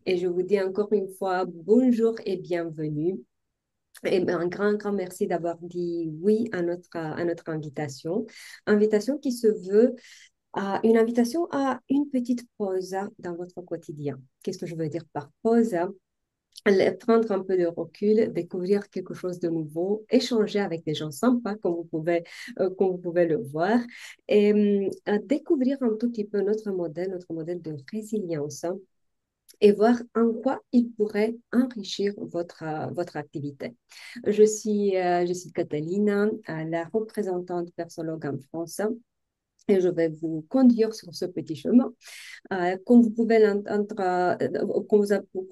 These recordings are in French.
Et je vous dis encore une fois bonjour et bienvenue. Et ben, un grand, grand merci d'avoir dit oui à notre invitation. Invitation qui se veut une invitation à une petite pause dans votre quotidien. Qu'est-ce que je veux dire par pause? Prendre un peu de recul, découvrir quelque chose de nouveau, échanger avec des gens sympas, comme vous pouvez le voir, et découvrir un tout petit peu notre modèle de résilience, hein, et voir en quoi il pourrait enrichir votre activité. Je suis Catalina, la représentante persologue en France, et je vais vous conduire sur ce petit chemin. Comme vous pouvez comme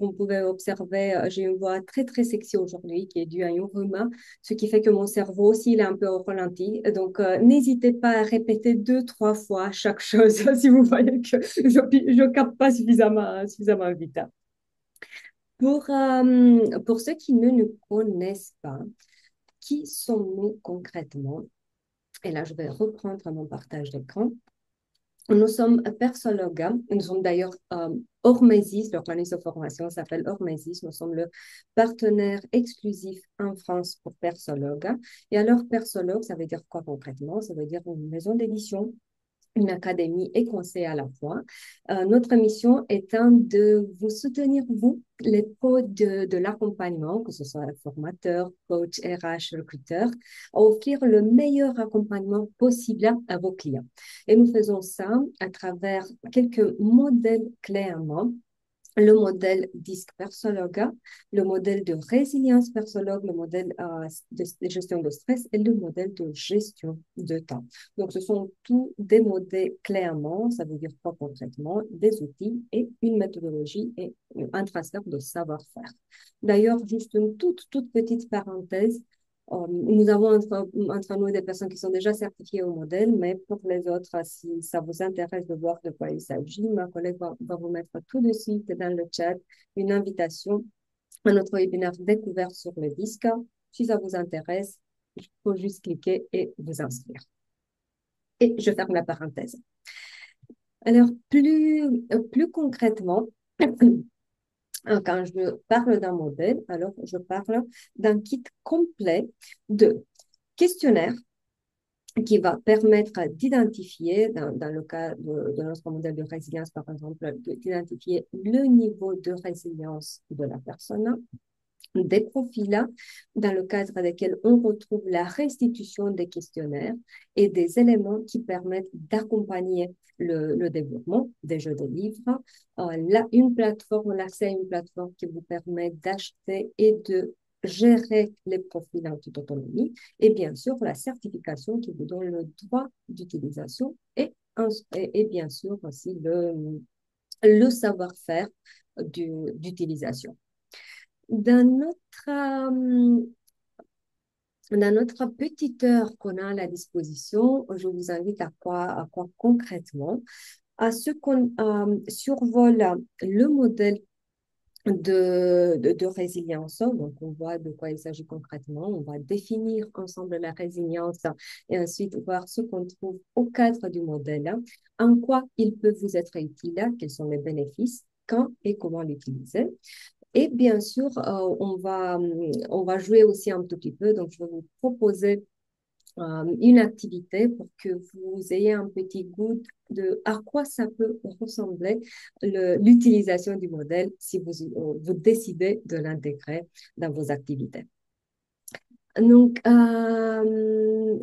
vous pouvez observer, j'ai une voix très très sexy aujourd'hui qui est due à un rhume, ce qui fait que mon cerveau aussi il est un peu au ralenti. Donc n'hésitez pas à répéter deux, trois fois chaque chose si vous voyez que je capte pas suffisamment vite. Pour ceux qui ne nous connaissent pas, qui sommes-nous concrètement? Et là, je vais reprendre mon partage d'écran. Nous sommes persologues. Nous sommes d'ailleurs Hormesis, l'organisme de formation s'appelle Hormesis. Nous sommes le partenaire exclusif en France pour persologues. Et alors, persologue, ça veut dire quoi concrètement? Ça veut dire une maison d'édition, une académie et conseil à la fois. Notre mission étant de vous soutenir, vous, les pros de l'accompagnement, que ce soit formateur, coach, RH, recruteur, à offrir le meilleur accompagnement possible à vos clients. Et nous faisons ça à travers quelques modèles clairement, le modèle DISC Persologa, le modèle de résilience persologue, le modèle de gestion de stress et le modèle de gestion de temps. Donc, ce sont tous des modèles clairement, ça veut dire quoi concrètement, des outils et une méthodologie et un transfert de savoir-faire. D'ailleurs, juste une toute petite parenthèse, nous avons entre nous des personnes qui sont déjà certifiées au modèle, mais pour les autres, si ça vous intéresse de voir de quoi il s'agit, ma collègue va vous mettre tout de suite dans le chat une invitation à notre webinaire découverte sur le disque. Si ça vous intéresse, il faut juste cliquer et vous inscrire. Et je ferme la parenthèse. Alors, plus concrètement, quand je parle d'un modèle, alors je parle d'un kit complet de questionnaires qui va permettre d'identifier, dans le cas de notre modèle de résilience, par exemple, d'identifier le niveau de résilience de la personne, des profils dans le cadre desquels on retrouve la restitution des questionnaires et des éléments qui permettent d'accompagner le développement des jeux de livres. Une plateforme, l'accès à une plateforme qui vous permet d'acheter et de gérer les profils en toute autonomie et bien sûr la certification qui vous donne le droit d'utilisation et bien sûr aussi le savoir-faire d'utilisation. Dans dans notre petite heure qu'on a à la disposition, je vous invite à quoi concrètement? À ce qu'on survole le modèle de résilience. Donc, on voit de quoi il s'agit concrètement. On va définir ensemble la résilience et ensuite voir ce qu'on trouve au cadre du modèle, en quoi il peut vous être utile, quels sont les bénéfices, quand et comment l'utiliser. Et bien sûr, on va jouer aussi un tout petit peu. Donc, je vais vous proposer une activité pour que vous ayez un petit goût de à quoi ça peut ressembler l'utilisation du modèle si vous décidez de l'intégrer dans vos activités. Donc,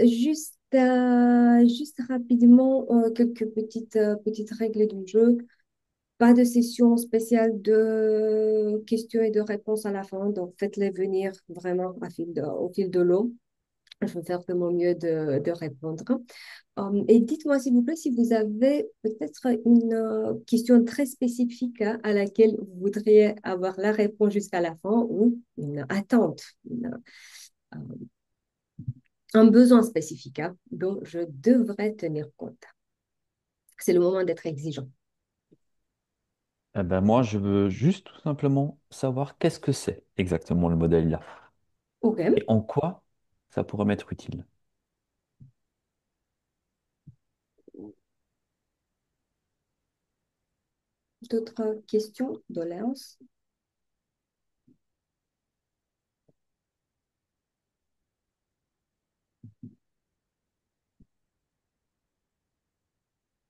juste rapidement, quelques petites règles du jeu. Pas de session spéciale de questions et de réponses à la fin, donc faites-les venir vraiment au fil de l'eau. Je vais faire de mon mieux de répondre. Et dites-moi, s'il vous plaît, si vous avez peut-être une question très spécifique à laquelle vous voudriez avoir la réponse jusqu'à la fin ou une attente, euh, un besoin spécifique dont je devrais tenir compte. C'est le moment d'être exigeant. Eh ben moi, je veux juste tout simplement savoir qu'est-ce que c'est exactement le modèle là OK. et en quoi ça pourrait m'être utile. D'autres questions, doléances?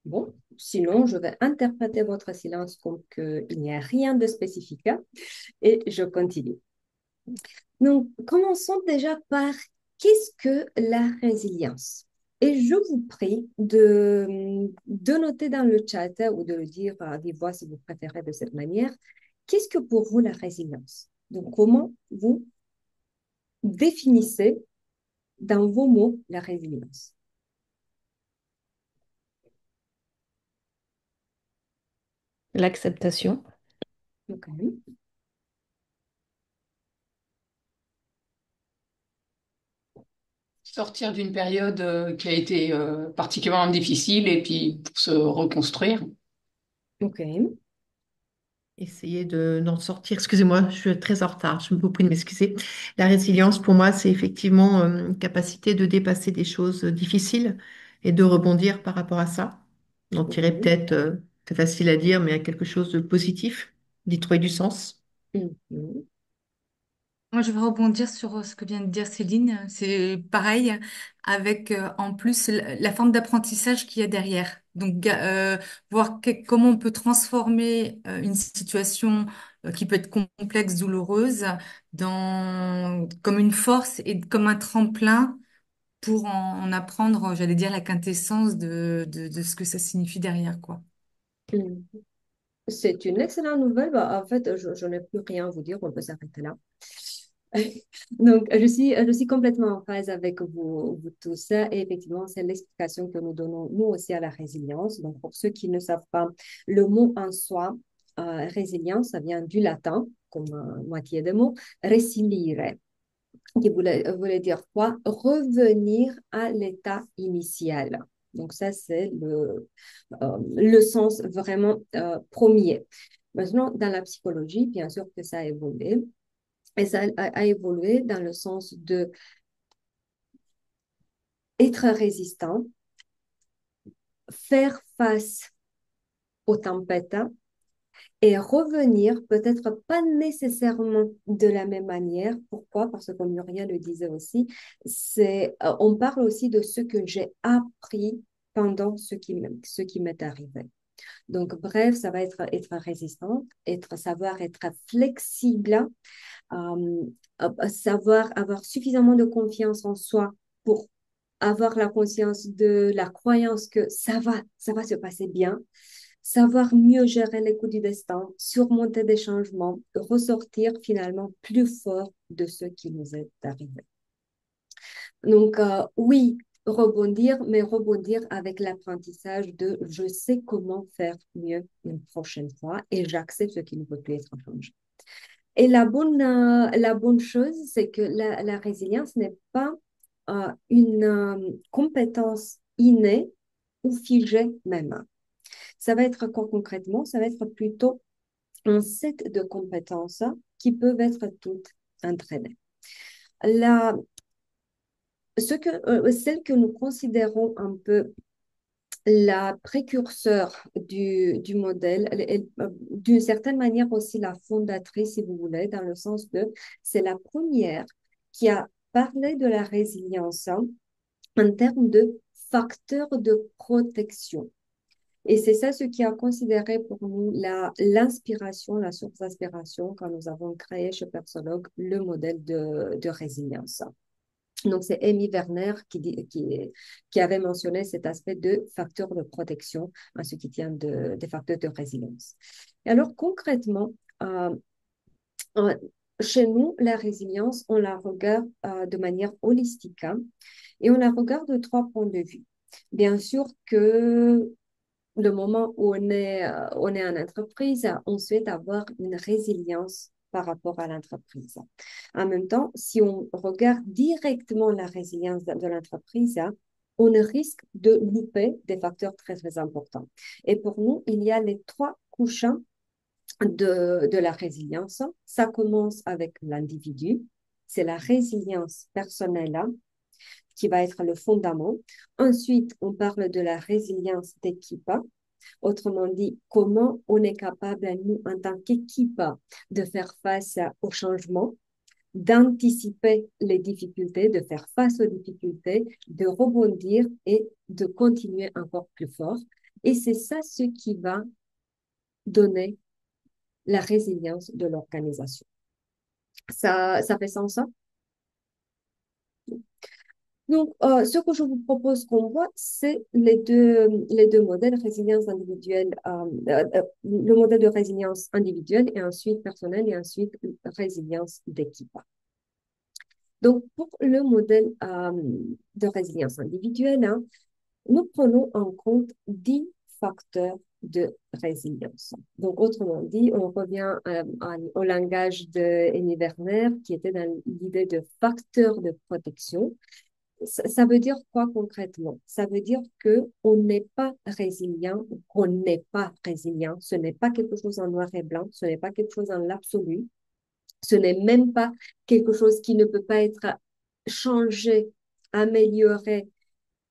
Bon, sinon, je vais interpréter votre silence comme qu'il n'y a rien de spécifique hein, et je continue. Donc, commençons déjà par qu'est-ce que la résilience? Et je vous prie de noter dans le chat ou de le dire à vive voix si vous préférez de cette manière. Qu'est-ce que pour vous la résilience? Donc, comment vous définissez dans vos mots la résilience? L'acceptation. Ok. Sortir d'une période qui a été particulièrement difficile et puis pour se reconstruire. Ok. Essayer d'en sortir. Excusez-moi, je suis très en retard. Je vous prie de m'excuser. La résilience, pour moi, c'est effectivement une capacité de dépasser des choses difficiles et de rebondir par rapport à ça. D'en tirer Ok. peut-être, c'est facile à dire, mais à quelque chose de positif, d'y trouver du sens. Mhm. Moi, je vais rebondir sur ce que vient de dire Céline. C'est pareil, avec en plus la forme d'apprentissage qu'il y a derrière. Donc, voir comment on peut transformer une situation qui peut être complexe, douloureuse, comme une force et comme un tremplin pour en apprendre, j'allais dire, la quintessence de ce que ça signifie derrière, quoi. Mhm. C'est une excellente nouvelle. Bah, en fait, je n'ai plus rien à vous dire. On peut s'arrêter là. Donc, je suis complètement en phase avec vous tous. Et effectivement, c'est l'explication que nous donnons, nous aussi, à la résilience. Donc, pour ceux qui ne savent pas, le mot en soi, résilience, ça vient du latin, comme moitié de mot, resilire, qui voulait dire quoi? Revenir à l'état initial. Donc, ça, c'est le sens vraiment premier. Maintenant, dans la psychologie, bien sûr que ça a évolué. Et ça a évolué dans le sens de être résistant, faire face aux tempêtes et revenir, peut-être pas nécessairement de la même manière. Pourquoi? Parce que comme Muriel le disait aussi, on parle aussi de ce que j'ai appris pendant ce qui m'est arrivé. Donc, bref, ça va être résistant, savoir être flexible, savoir avoir suffisamment de confiance en soi pour avoir la conscience de la croyance que ça va se passer bien, savoir mieux gérer les coups du destin, surmonter des changements, ressortir finalement plus fort de ce qui nous est arrivé. Donc, oui, rebondir, mais rebondir avec l'apprentissage de je sais comment faire mieux une prochaine fois et j'accepte ce qui ne peut plus être changé. Et la bonne chose, c'est que la résilience n'est pas une compétence innée ou figée même. Ça va être quoi concrètement? Ça va être plutôt un set de compétences qui peuvent être toutes entraînées. La, celle que nous considérons un peu la précurseur du modèle, d'une certaine manière aussi la fondatrice, si vous voulez, dans le sens de, c'est la première qui a parlé de la résilience en termes de facteurs de protection. Et c'est ça ce qui a considéré pour nous l'inspiration, la source d'inspiration quand nous avons créé chez Persologue le modèle de résilience. Donc, c'est Amy Werner qui avait mentionné cet aspect de facteur de protection en ce qui tient des facteurs de résilience. Et alors, concrètement, euh, chez nous, la résilience, on la regarde de manière holistique hein, et on la regarde de trois points de vue. Bien sûr que le moment où on est en entreprise, on souhaite avoir une résilience par rapport à l'entreprise. En même temps, si on regarde directement la résilience de l'entreprise, on risque de louper des facteurs très, très importants. Et pour nous, il y a les trois couches de la résilience. Ça commence avec l'individu. C'est la résilience personnelle qui va être le fondament. Ensuite, on parle de la résilience d'équipe Autrement dit, comment on est capable, nous, en tant qu'équipe, de faire face au changement, d'anticiper les difficultés, de faire face aux difficultés, de rebondir et de continuer encore plus fort. Et c'est ça ce qui va donner la résilience de l'organisation. Ça fait sens, ça? Donc, ce que je vous propose qu'on voit, c'est les deux modèles, résilience individuelle, le modèle de résilience individuelle et ensuite personnelle et ensuite résilience d'équipe. Donc, pour le modèle de résilience individuelle, hein, nous prenons en compte 10 facteurs de résilience. Donc, autrement dit, on revient au langage de Amy Werner qui était dans l'idée de facteurs de protection. Ça veut dire quoi concrètement? Ça veut dire que on n'est pas résilient, qu'on n'est pas résilient. Ce n'est pas quelque chose en noir et blanc, ce n'est pas quelque chose en l'absolu, ce n'est même pas quelque chose qui ne peut pas être changé, amélioré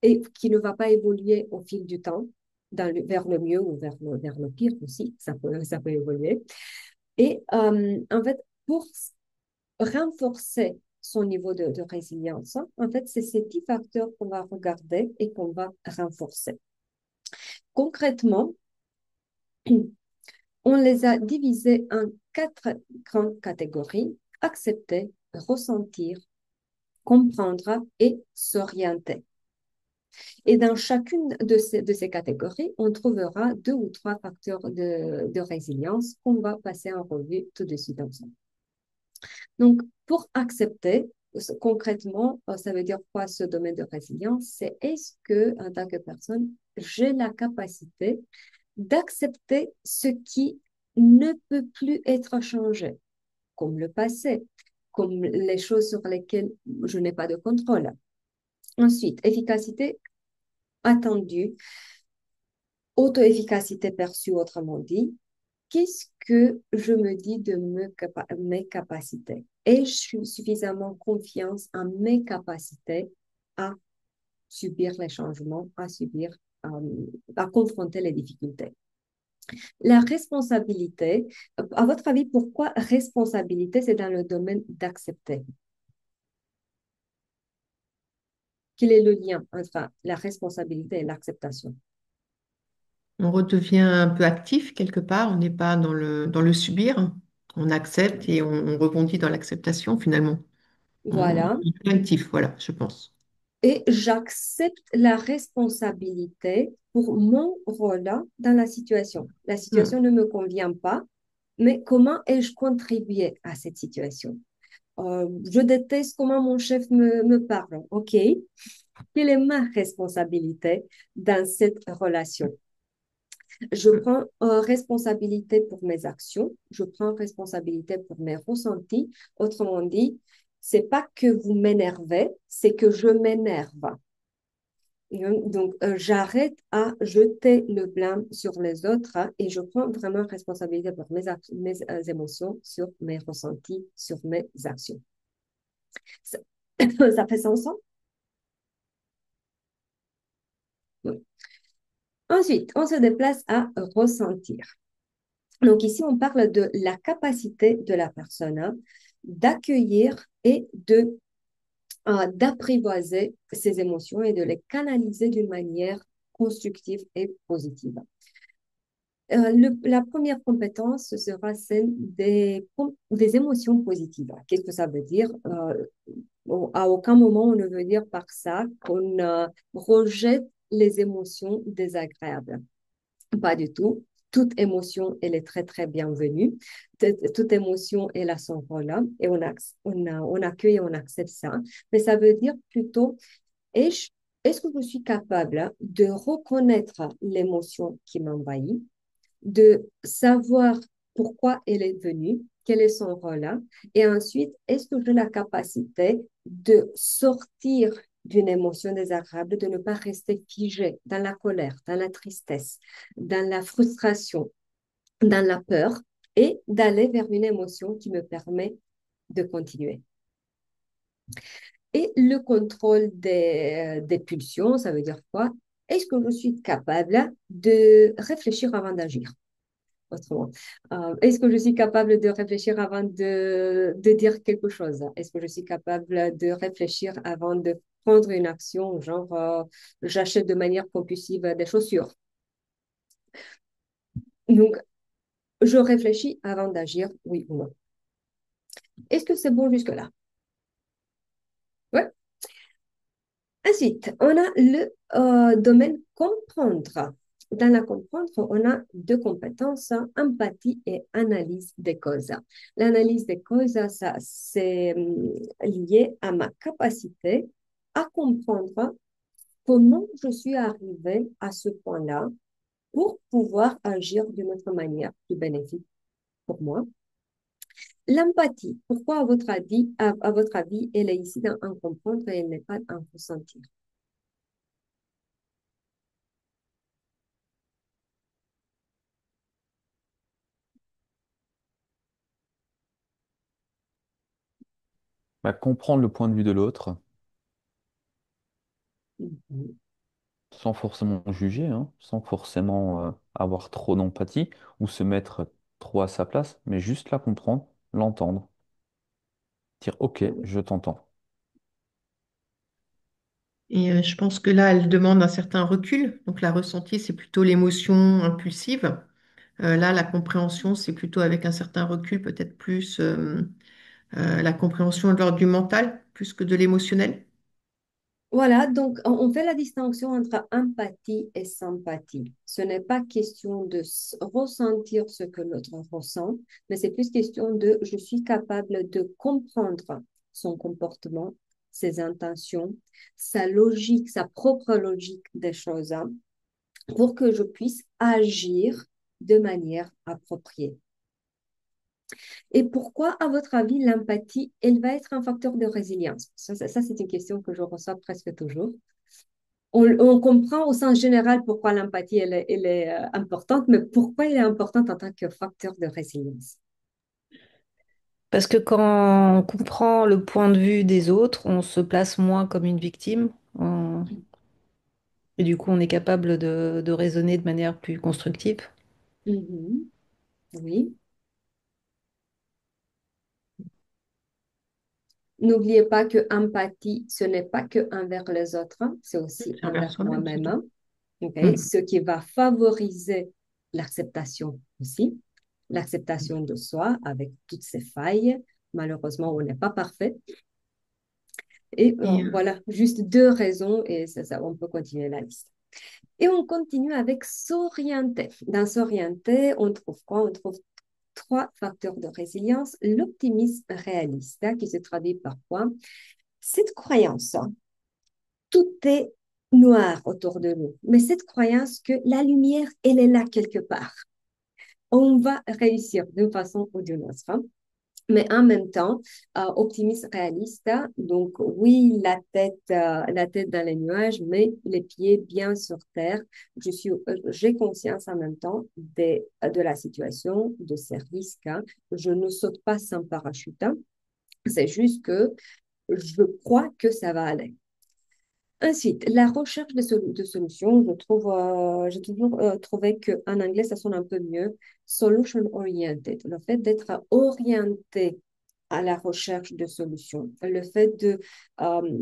et qui ne va pas évoluer au fil du temps vers le mieux ou vers le pire aussi. Ça peut évoluer. Et en fait, pour renforcer son niveau de résilience, en fait, c'est ces 10 facteurs qu'on va regarder et qu'on va renforcer. Concrètement, on les a divisés en 4 grandes catégories: accepter, ressentir, comprendre et s'orienter. Et dans chacune de ces catégories, on trouvera 2 ou 3 facteurs de résilience qu'on va passer en revue tout de suite ensemble. Donc, pour accepter, concrètement, ça veut dire quoi ce domaine de résilience? C'est est-ce que, en tant que personne, j'ai la capacité d'accepter ce qui ne peut plus être changé, comme le passé, comme les choses sur lesquelles je n'ai pas de contrôle. Ensuite, efficacité attendue, auto-efficacité perçue, autrement dit, qu'est-ce que je me dis de mes capacités? Ai-je suffisamment confiance en mes capacités à subir les changements, à confronter les difficultés? La responsabilité, à votre avis, pourquoi responsabilité, c'est dans le domaine d'accepter? Quel est le lien entre la responsabilité et l'acceptation? On redevient un peu actif quelque part, on n'est pas dans le subir, on accepte et on rebondit dans l'acceptation finalement. On Voilà. est actif, voilà, je pense. Et j'accepte la responsabilité pour mon rôle dans la situation. La Hmm. situation ne me convient pas, mais comment ai-je contribué à cette situation? Je déteste comment mon chef me parle. OK, quelle est ma responsabilité dans cette relation? Je prends responsabilité pour mes actions, je prends responsabilité pour mes ressentis. Autrement dit, c'est pas que vous m'énervez, c'est que je m'énerve. Donc, j'arrête à jeter le blâme sur les autres et je prends vraiment responsabilité pour mes émotions, sur mes ressentis, sur mes actions. Ça, ça fait sens, hein? Oui. Ensuite, on se déplace à ressentir. Donc ici, on parle de la capacité de la personne d'accueillir et d'apprivoiser ses émotions et de les canaliser d'une manière constructive et positive. La première compétence, ce sera celle des émotions positives. Qu'est-ce que ça veut dire? À aucun moment, on ne veut dire par ça qu'on rejette les émotions désagréables. Pas du tout. Toute émotion, elle est très, très bienvenue. Toute émotion, elle a son rôle là et on accueille et on accepte ça. Mais ça veut dire plutôt, est-ce est-ce que je suis capable de reconnaître l'émotion qui m'envahit, de savoir pourquoi elle est venue, quel est son rôle là, et ensuite, est-ce que j'ai la capacité de sortir d'une émotion désagréable, de ne pas rester figé dans la colère, dans la tristesse, dans la frustration, dans la peur, et d'aller vers une émotion qui me permet de continuer. Et le contrôle des pulsions, ça veut dire quoi? Est-ce que je suis capable de réfléchir avant d'agir? Autrement, est-ce que je suis capable de réfléchir avant de dire quelque chose? Est-ce que je suis capable de réfléchir avant de prendre une action, genre j'achète de manière compulsive des chaussures? Donc, je réfléchis avant d'agir, oui ou non. Est-ce que c'est bon jusque-là? Ouais. Ensuite, on a le domaine comprendre. Dans la comprendre, on a deux compétences, empathie et analyse des causes. L'analyse des causes, ça, c'est lié à ma capacité à comprendre comment je suis arrivée à ce point-là pour pouvoir agir d'une autre manière plus bénéfique pour moi. L'empathie, pourquoi à votre avis, elle est ici dans un comprendre et elle n'est pas un ressentir? Bah, comprendre le point de vue de l'autre Mhm. sans forcément juger, hein, sans forcément avoir trop d'empathie ou se mettre trop à sa place, mais juste la comprendre, l'entendre, dire OK, je t'entends. Et je pense que là, elle demande un certain recul. Donc la ressentie, c'est plutôt l'émotion impulsive. Là, la compréhension, c'est plutôt avec un certain recul, peut-être plus la compréhension de l'ordre du mental, plus que de l'émotionnel. Voilà, donc on fait la distinction entre empathie et sympathie. Ce n'est pas question de ressentir ce que l'autre ressent, mais c'est plus question de je suis capable de comprendre son comportement, ses intentions, sa logique, sa propre logique des choses, hein, pour que je puisse agir de manière appropriée. Et pourquoi, à votre avis, l'empathie, elle va être un facteur de résilience? Ça, c'est une question que je reçois presque toujours. On comprend au sens général pourquoi l'empathie elle est importante, mais pourquoi elle est importante en tant que facteur de résilience? Parce que quand on comprend le point de vue des autres, on se place moins comme une victime. Et du coup, on est capable de raisonner de manière plus constructive. Mhm. Oui. N'oubliez pas que empathie, ce n'est pas que envers les autres, hein, c'est aussi C'est envers envers soi-même, moi-même, surtout. hein. OK? Mm. Ce qui va favoriser l'acceptation aussi, l'acceptation de soi avec toutes ses failles. Malheureusement, on n'est pas parfait. Et Et voilà, juste deux raisons et ça, on peut continuer la liste. Et on continue avec s'orienter. Dans s'orienter, on trouve quoi? On trouve trois facteurs de résilience. L'optimisme réaliste, hein, qui se traduit par quoi? Cette croyance, hein, tout est noir autour de nous, mais cette croyance que la lumière, elle est là quelque part. On va réussir d'une façon ou d'une autre, hein. Mais en même temps, optimiste réaliste, hein. Donc oui, la tête dans les nuages, mais les pieds bien sur terre. J'ai conscience en même temps de la situation, de ces risques, hein. Je ne saute pas sans parachute, hein. C'est juste que je crois que ça va aller. Ensuite, la recherche de solutions, j'ai toujours trouvé qu'en anglais, ça sonne un peu mieux, solution oriented. Le fait d'être orienté à la recherche de solutions, le fait euh,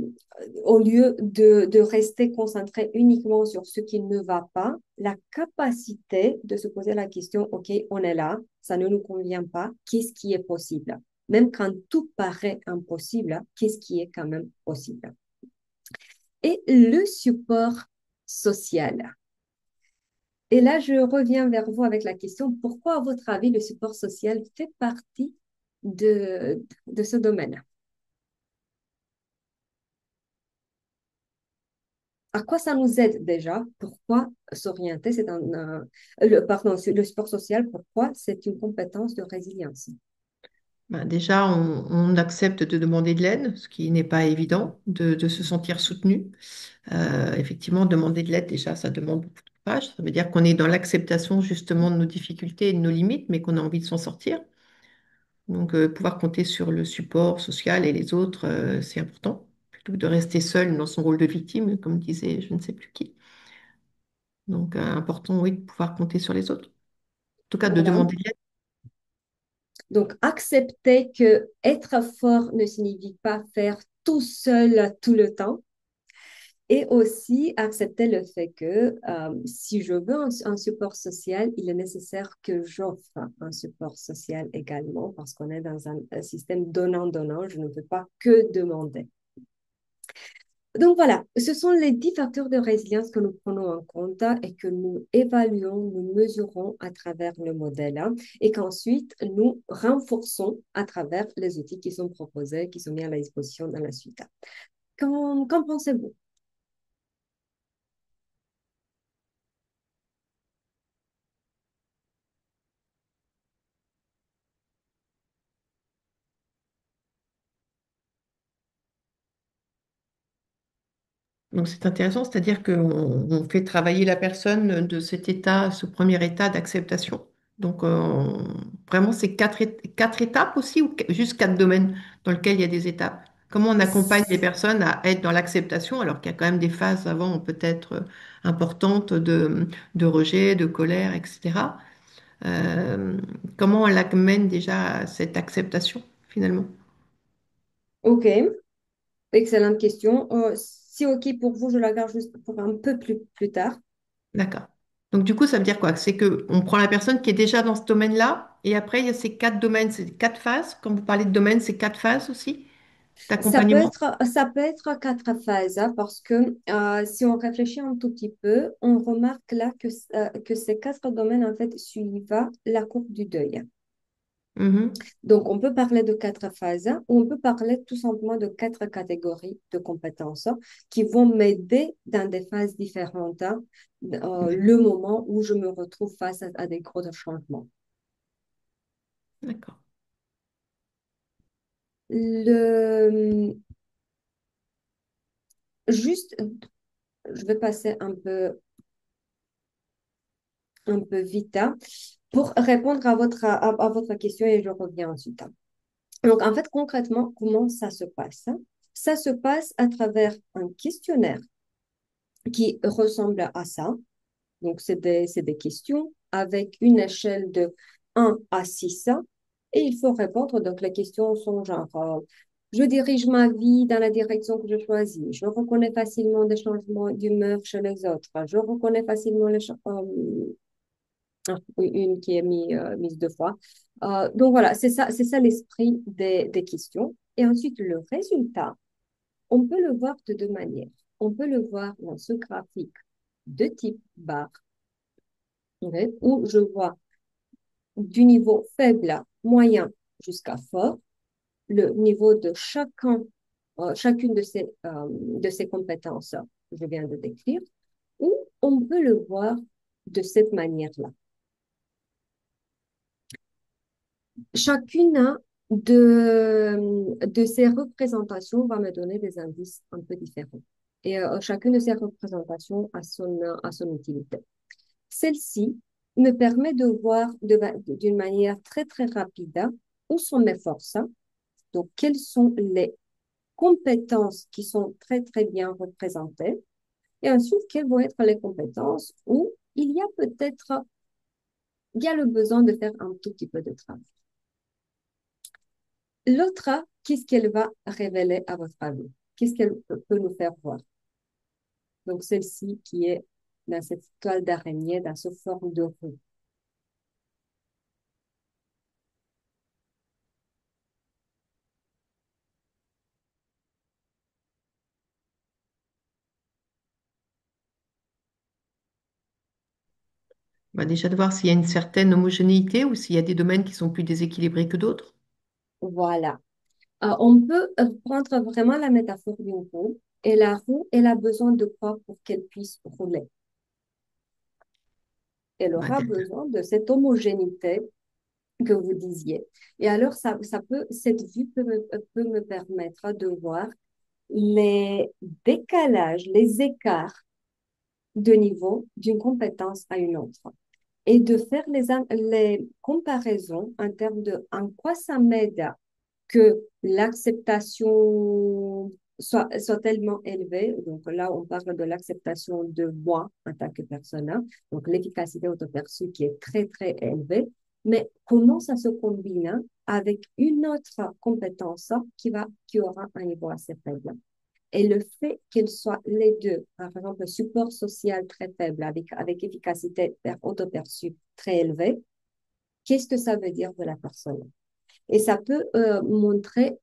au lieu de rester concentré uniquement sur ce qui ne va pas, la capacité de se poser la question, OK, on est là, ça ne nous convient pas, qu'est-ce qui est possible? Même quand tout paraît impossible, qu'est-ce qui est quand même possible? Et le support social. Et là, je reviens vers vous avec la question, pourquoi, à votre avis, le support social fait partie de ce domaine? À quoi ça nous aide déjà? Pourquoi s'orienter? Pardon, le support social, pourquoi c'est une compétence de résilience? bah, déjà, on accepte de demander de l'aide, ce qui n'est pas évident, de se sentir soutenu. Effectivement, demander de l'aide, déjà, ça demande beaucoup de courage. Ça veut dire qu'on est dans l'acceptation justement de nos difficultés et de nos limites, mais qu'on a envie de s'en sortir. Donc, pouvoir compter sur le support social et les autres, c'est important, plutôt que de rester seul dans son rôle de victime, comme disait je ne sais plus qui. Donc, important, oui, de pouvoir compter sur les autres. En tout cas, de Voilà. demander de l'aide. Donc, accepter que être fort ne signifie pas faire tout seul tout le temps. Et aussi accepter le fait que si je veux un support social, il est nécessaire que j'offre un support social également parce qu'on est dans un système donnant-donnant. Je ne peux pas que demander. Donc voilà, ce sont les 10 facteurs de résilience que nous prenons en compte et que nous évaluons, nous mesurons à travers le modèle et qu'ensuite nous renforçons à travers les outils qui sont proposés, qui sont mis à la disposition dans la suite. Qu'en pensez-vous? Donc, c'est intéressant, c'est-à-dire qu'on fait travailler la personne de cet état, ce premier état d'acceptation. Donc, vraiment, c'est quatre étapes aussi, ou juste quatre domaines dans lesquels il y a des étapes. Comment on accompagne les personnes à être dans l'acceptation, alors qu'il y a quand même des phases avant peut-être importantes de rejet, de colère, etc. Euh, Comment on l'amène déjà à cette acceptation, finalement? Ok, excellente question. Si ok pour vous, je la garde juste pour un peu plus tard. D'accord. Donc, du coup, ça veut dire quoi? C'est que on prend la personne qui est déjà dans ce domaine-là, et après, il y a ces quatre domaines, ces quatre phases. Quand vous parlez de domaine, c'est quatre phases aussi d'accompagnement. Ça peut être quatre phases parce que si on réfléchit un tout petit peu, on remarque là que ces quatre domaines en fait suivent la courbe du deuil. Mhm. Donc, on peut parler de quatre phases ou on peut parler tout simplement de quatre catégories de compétences qui vont m'aider dans des phases différentes, le moment où je me retrouve face à des gros changements. D'accord. Le, juste, je vais passer un peu vite pour répondre à votre question et je reviens ensuite. Donc, en fait, concrètement, comment ça se passe? Ça se passe à travers un questionnaire qui ressemble à ça. Donc, c'est des questions avec une échelle de 1 à 6 et il faut répondre. Donc, les questions sont genre, je dirige ma vie dans la direction que je choisis. Je reconnais facilement des changements d'humeur chez les autres. Je reconnais facilement oui, une qui est mise 2 fois. Donc, voilà, c'est ça l'esprit des questions. Et ensuite, le résultat, on peut le voir de deux manières. On peut le voir dans ce graphique de type barre ok, où je vois du niveau faible, moyen jusqu'à fort, le niveau de chacune de ces compétences que je viens de décrire, ou on peut le voir de cette manière-là. Chacune de ces représentations va me donner des indices un peu différents. Et chacune de ces représentations a son utilité. Celle-ci me permet de voir d'une manière très, très rapide où sont mes forces, donc quelles sont les compétences qui sont très, très bien représentées, et ensuite, quelles vont être les compétences où il y a le besoin de faire un tout petit peu de travail. L'autre, qu'est-ce qu'elle va révéler à votre avis? Qu'est-ce qu'elle peut nous faire voir? Donc, celle-ci qui est dans cette toile d'araignée, dans ce forme de roue. Bah, déjà de voir s'il y a une certaine homogénéité ou s'il y a des domaines qui sont plus déséquilibrés que d'autres. Voilà. On peut prendre vraiment la métaphore d'une roue. Et la roue, elle a besoin de quoi pour qu'elle puisse rouler? Elle Bah, aura besoin de cette homogénéité que vous disiez. Et alors, cette vue peut me permettre de voir les décalages, les écarts de niveau d'une compétence à une autre et de faire les comparaisons en termes de en quoi ça m'aide que l'acceptation soit tellement élevé. Donc là, on parle de l'acceptation de moi en tant que personne, hein. Donc l'efficacité autoperçue qui est très, très élevée. Mais comment ça se combine hein, avec une autre compétence hein, qui aura un niveau assez faible? Et le fait qu'elles soient les deux, par exemple, le support social très faible avec efficacité autoperçue très élevée, qu'est-ce que ça veut dire de la personne? Et ça peut montrer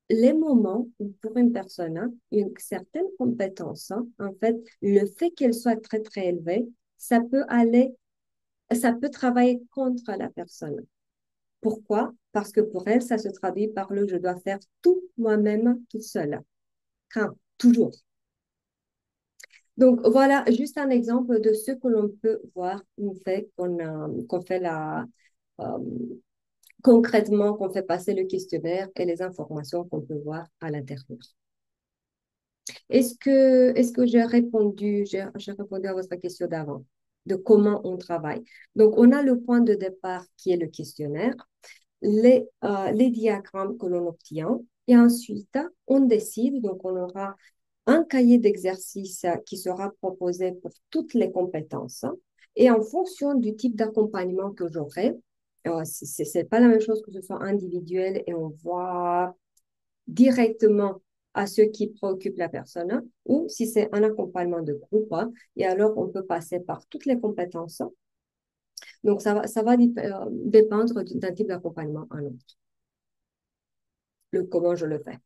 les moments où pour une personne, hein, une certaine compétence, hein, en fait, le fait qu'elle soit très, très élevée, ça peut travailler contre la personne. Pourquoi? Parce que pour elle, ça se traduit par le je dois faire tout moi-même toute seule. Quand? Toujours. Donc voilà juste un exemple de ce que l'on peut voir qu'on fait euh, concrètement, qu'on fait passer le questionnaire et les informations qu'on peut voir à l'intérieur. Est-ce que j'ai répondu à votre question d'avant, de comment on travaille? Donc, on a le point de départ qui est le questionnaire, les diagrammes que l'on obtient, et ensuite, on décide, donc on aura un cahier d'exercice qui sera proposé pour toutes les compétences, et en fonction du type d'accompagnement que j'aurai, c'est pas la même chose que ce soit individuel et on voit directement à ce qui préoccupe la personne, hein, ou si c'est un accompagnement de groupe, hein, et alors on peut passer par toutes les compétences. Donc, ça va dépendre d'un type d'accompagnement à un autre, comment je le fais.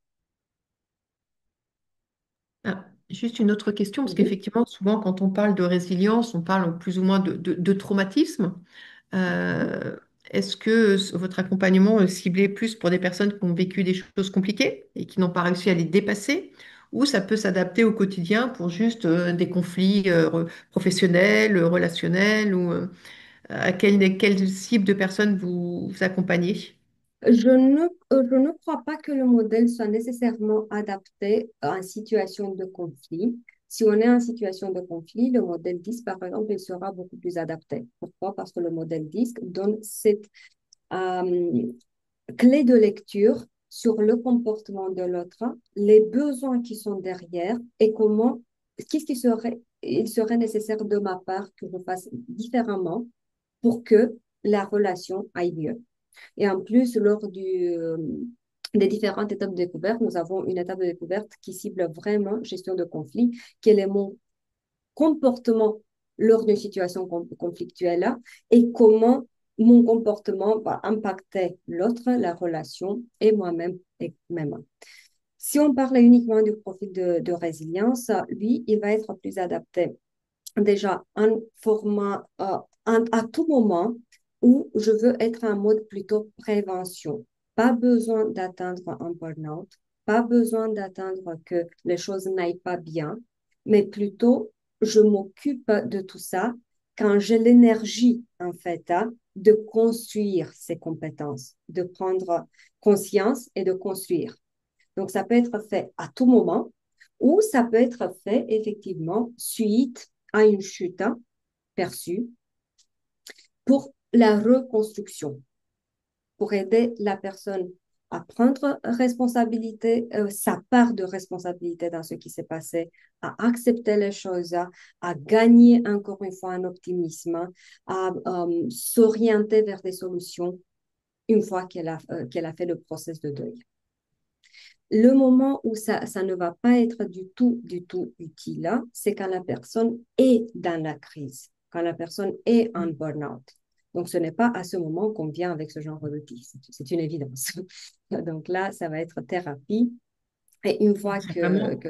Ah, juste une autre question, parce Mhm. qu'effectivement, souvent, quand on parle de résilience, on parle plus ou moins de traumatisme. Euh, Est-ce que votre accompagnement est ciblé plus pour des personnes qui ont vécu des choses compliquées et qui n'ont pas réussi à les dépasser, ou ça peut s'adapter au quotidien pour juste des conflits professionnels, relationnels, ou à quel type de personnes vous accompagnez? Je ne crois pas que le modèle soit nécessairement adapté en situation de conflit. Si on est en situation de conflit, le modèle DISC, par exemple, il sera beaucoup plus adapté. Pourquoi? Parce que le modèle DISC donne cette euh, clé de lecture sur le comportement de l'autre, les besoins qui sont derrière et qu'est-ce il serait nécessaire de ma part que je fasse différemment pour que la relation aille mieux. Et en plus, des différentes étapes de découverte, nous avons une étape de découverte qui cible vraiment gestion de conflit, quel est mon comportement lors d'une situation conflictuelle et comment mon comportement va impacter l'autre, la relation et moi-même et même. Si on parle uniquement du profil de résilience, lui, il va être plus adapté déjà un format à tout moment où je veux être en mode plutôt prévention. Pas besoin d'atteindre un burn-out, pas besoin d'attendre que les choses n'aillent pas bien, mais plutôt je m'occupe de tout ça quand j'ai l'énergie, en fait, de construire ces compétences, de prendre conscience et de construire. Donc, ça peut être fait à tout moment ou ça peut être fait effectivement suite à une chute perçue pour la reconstruction, pour aider la personne à prendre responsabilité, sa part de responsabilité dans ce qui s'est passé, à accepter les choses, à gagner encore une fois un optimisme, à s'orienter vers des solutions une fois qu'elle a fait le process de deuil. Le moment où ça ne va pas être du tout utile, c'est quand la personne est dans la crise, quand la personne est en burn-out. Donc, ce n'est pas à ce moment qu'on vient avec ce genre d'outil. C'est une évidence. Donc là, ça va être thérapie. Et une fois C'est vraiment. que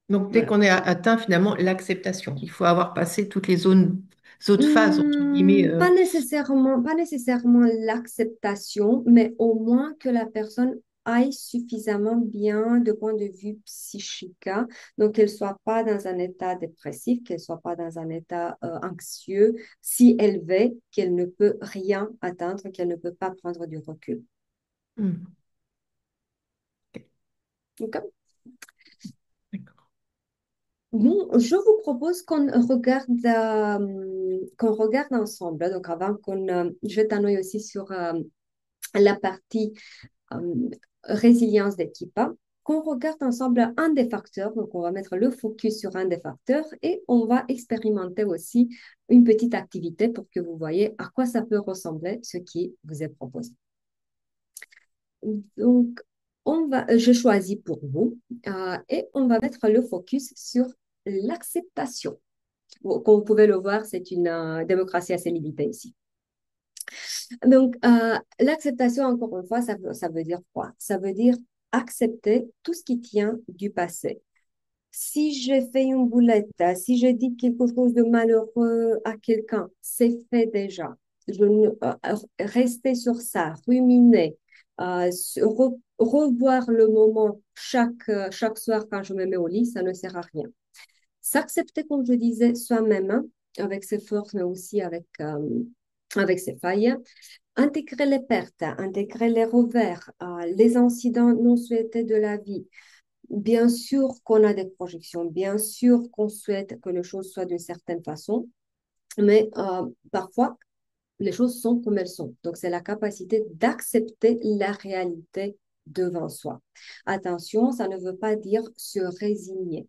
Donc, dès voilà. qu'on est atteint finalement l'acceptation, il faut avoir passé toutes les autres phases, entre guillemets. Pas nécessairement l'acceptation, mais au moins que la personne aille suffisamment bien de point de vue psychique, hein. Donc qu'elle soit pas dans un état dépressif, qu'elle soit pas dans un état anxieux, si élevé qu'elle ne peut rien atteindre, qu'elle ne peut pas prendre du recul. Hmm, ok, Ok. d'accord. Bon, je vous propose qu'on regarde ensemble. Donc, avant qu'on jette un œil aussi sur la partie euh, résilience d'équipe, hein. qu'on regarde ensemble un des facteurs. Donc, on va mettre le focus sur un des facteurs et on va expérimenter aussi une petite activité pour que vous voyez à quoi ça peut ressembler ce qui vous est proposé. Donc, je choisis pour vous et on va mettre le focus sur l'acceptation. Comme vous pouvez le voir, c'est une démocratie assez limitée ici. Donc, l'acceptation, encore une fois, ça veut dire quoi? Ça veut dire accepter tout ce qui tient du passé. Si j'ai fait une boulette, si j'ai dit quelque chose de malheureux à quelqu'un, c'est fait déjà. Rester sur ça, ruminer, revoir le moment chaque soir quand je me mets au lit, ça ne sert à rien. S'accepter, comme je disais, soi-même, hein, avec ses forces, mais aussi avec ses failles. Intégrer les pertes, intégrer les revers, les incidents non souhaités de la vie. Bien sûr qu'on a des projections, bien sûr qu'on souhaite que les choses soient d'une certaine façon, mais parfois, les choses sont comme elles sont. Donc, c'est la capacité d'accepter la réalité devant soi. Attention, ça ne veut pas dire se résigner.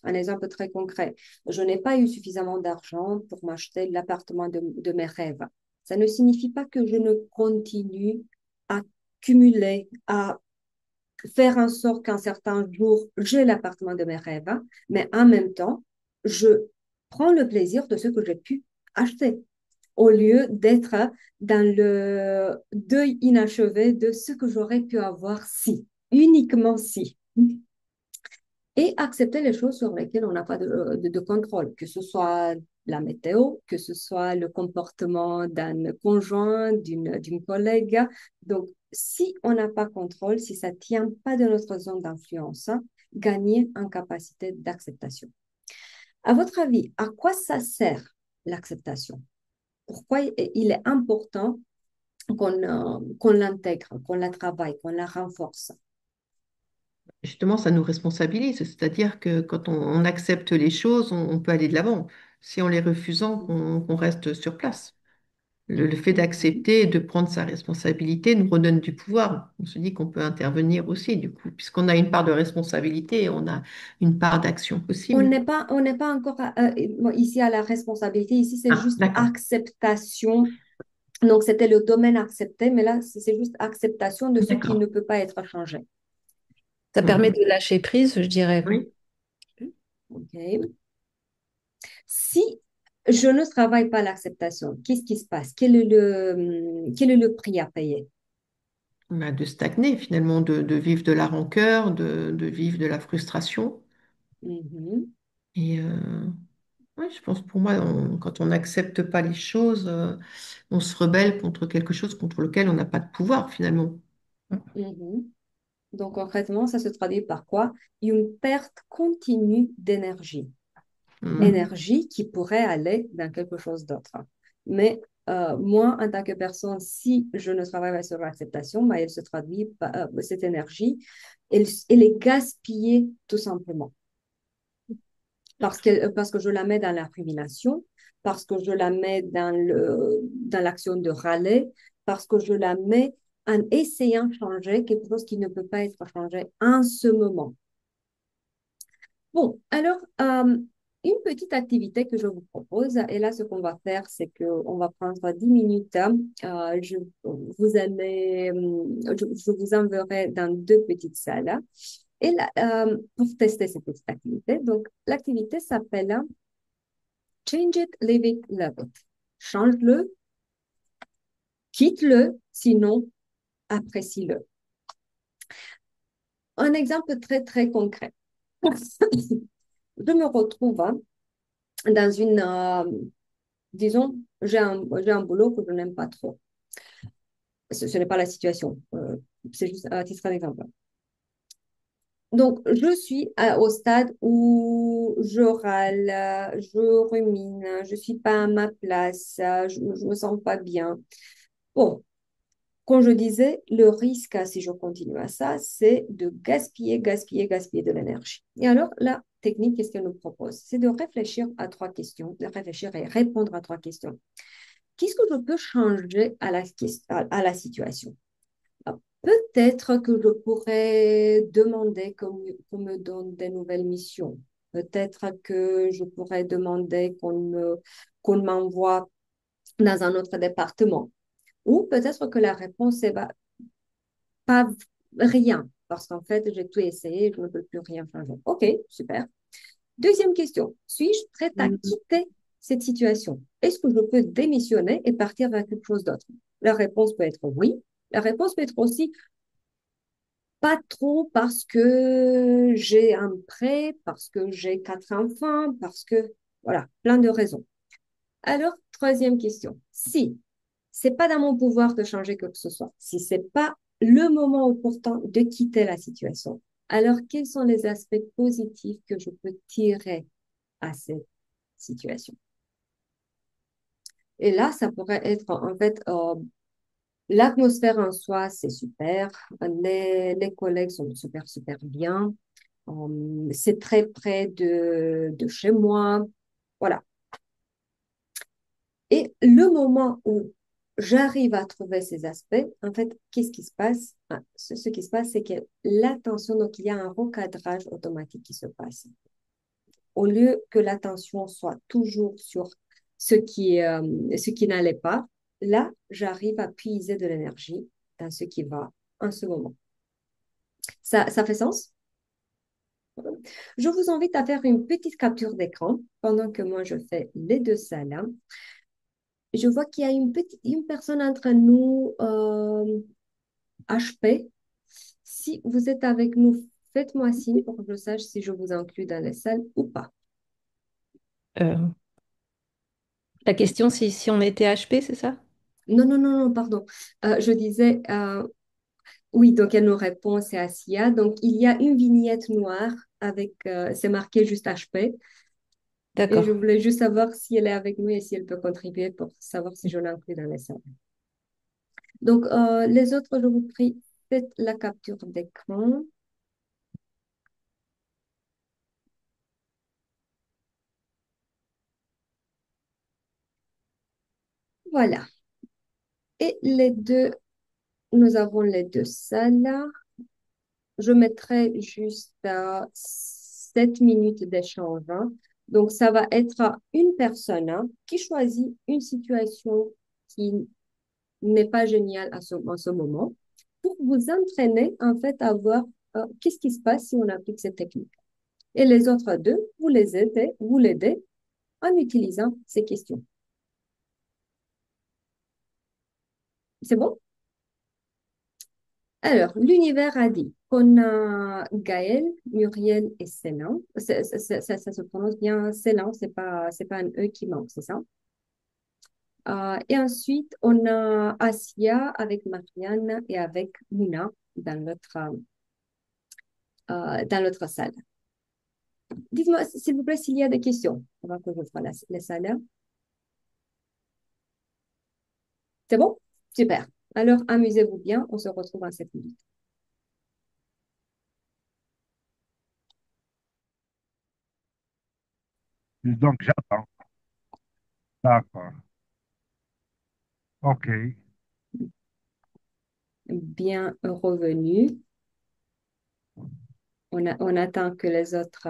Un exemple très concret, je n'ai pas eu suffisamment d'argent pour m'acheter l'appartement de mes rêves. Ça ne signifie pas que je ne continue à cumuler, à faire en sorte qu'un certain jour, j'ai l'appartement de mes rêves, hein, mais en même temps, je prends le plaisir de ce que j'ai pu acheter, au lieu d'être dans le deuil inachevé de ce que j'aurais pu avoir si, uniquement si. Et accepter les choses sur lesquelles on n'a pas de contrôle, que ce soit la météo, que ce soit le comportement d'un conjoint, d'une collègue. Donc, si on n'a pas contrôle, si ça ne tient pas de notre zone d'influence, gagner en capacité d'acceptation. À votre avis, à quoi ça sert l'acceptation? Pourquoi il est important qu'on l'intègre, qu'on la travaille, qu'on la renforce? Justement, ça nous responsabilise, c'est-à-dire que quand on accepte les choses, on peut aller de l'avant. Si on les refusant, qu'on reste sur place. Le fait d'accepter et de prendre sa responsabilité nous redonne du pouvoir. On se dit qu'on peut intervenir aussi, du coup, puisqu'on a une part de responsabilité, on a une part d'action possible. On n'est pas encore bon, ici à la responsabilité. Ici, c'est Ah, juste d'accord, acceptation. Donc, c'était le domaine accepté, mais là, c'est juste acceptation de ce qui ne d'accord. peut pas être changé. Ça permet Mhm. de lâcher prise, je dirais. Oui. OK. Si je ne travaille pas l'acceptation, qu'est-ce qui se passe? Quel est le prix à payer? Bah, de stagner finalement, de vivre de la rancœur, de vivre de la frustration. Mhm. Et ouais, je pense pour moi, quand on n'accepte pas les choses, on se rebelle contre quelque chose contre lequel on n'a pas de pouvoir finalement. Mhm. Donc, concrètement, ça se traduit par quoi? Une perte continue d'énergie. Mhm. Énergie qui pourrait aller dans quelque chose d'autre. Mais moi, en tant que personne, si je ne travaille pas sur l'acceptation, bah, elle se traduit par cette énergie, elle est gaspillée tout simplement parce que je la mets dans la rumination, parce que je la mets dans l'action de râler, parce que je la mets en essayant de changer quelque chose qui ne peut pas être changé en ce moment. Bon, alors, une petite activité que je vous propose, et là, ce qu'on va faire, c'est qu'on va prendre 10 minutes. Je vous enverrai dans deux petites salles. Et là, pour tester cette petite activité, donc, l'activité s'appelle Change it, leave it, love it. Change-le, quitte-le, sinon, apprécie-le. Un exemple très, très concret. Je me retrouve dans disons, j'ai un boulot que je n'aime pas trop. Ce n'est pas la situation, c'est juste à titre d'exemple. Donc, je suis au stade où je râle, je rumine, je ne suis pas à ma place, je ne me sens pas bien. Bon, comme je disais, le risque, si je continue à ça, c'est de gaspiller de l'énergie. Et alors, la technique, qu'est-ce qu'elle nous propose? C'est de réfléchir à trois questions, de réfléchir et répondre à trois questions. Qu'est-ce que je peux changer à la situation? Peut-être que je pourrais demander qu'on me donne des nouvelles missions. Peut-être que je pourrais demander qu'on m'envoie dans un autre département. Ou peut-être que la réponse est bah, pas rien, parce qu'en fait, j'ai tout essayé, je ne peux plus rien changer. OK, super. Deuxième question. Suis-je prête à quitter cette situation? Est-ce que je peux démissionner et partir vers quelque chose d'autre? La réponse peut être oui. La réponse peut être aussi pas trop parce que j'ai un prêt, parce que j'ai quatre enfants, parce que, voilà, plein de raisons. Alors, troisième question. Si c'est pas dans mon pouvoir de changer quoi que ce soit, si c'est pas le moment opportun de quitter la situation, alors quels sont les aspects positifs que je peux tirer à cette situation? Et là, ça pourrait être en fait l'atmosphère en soi, c'est super. Les collègues sont super, super bien. C'est très près de chez moi. Voilà. Et le moment où j'arrive à trouver ces aspects, en fait, qu'est-ce qui se passe? Ah, ce qui se passe, c'est que l'attention, donc il y a un recadrage automatique qui se passe. Au lieu que l'attention soit toujours sur ce qui n'allait pas, là, j'arrive à puiser de l'énergie dans ce qui va en ce moment. Ça fait sens? Je vous invite à faire une petite capture d'écran pendant que moi je fais les deux salles. Je vois qu'il y a une personne entre nous, HP. Si vous êtes avec nous, faites-moi signe pour que je sache si je vous inclus dans les salles ou pas. Euh, la question, c'est si on était HP, c'est ça? Non, non, non, non, pardon. Je disais, oui, donc elle nous répond, c'est Asia. Donc il y a une vignette noire avec, c'est marqué juste HP. Et je D'accord. voulais juste savoir si elle est avec nous et si elle peut contribuer pour savoir si je l'inclus dans les salles. Donc, les autres, je vous prie, faites la capture d'écran. Voilà. Et les deux, nous avons les deux salles. Je mettrai juste 7 minutes d'échange, hein. Donc, ça va être à une personne hein, qui choisit une situation qui n'est pas géniale en ce moment pour vous entraîner en fait à voir qu'est-ce qui se passe si on applique cette technique. Et les autres deux, vous l'aidez en utilisant ces questions. C'est bon? Alors, l'univers a dit qu'on a Gaël, Muriel et Célan. Ça se prononce bien Célan, c'est pas un E qui manque, c'est ça? Et ensuite, on a Asia avec Marianne et avec Mouna dans l'autre salle. Dites-moi, s'il vous plaît, s'il y a des questions avant que je fasse les salles. C'est bon? Super. Alors, amusez-vous bien. On se retrouve en 7 minutes. Donc, j'attends. D'accord. OK. Bien revenu. On attend que les autres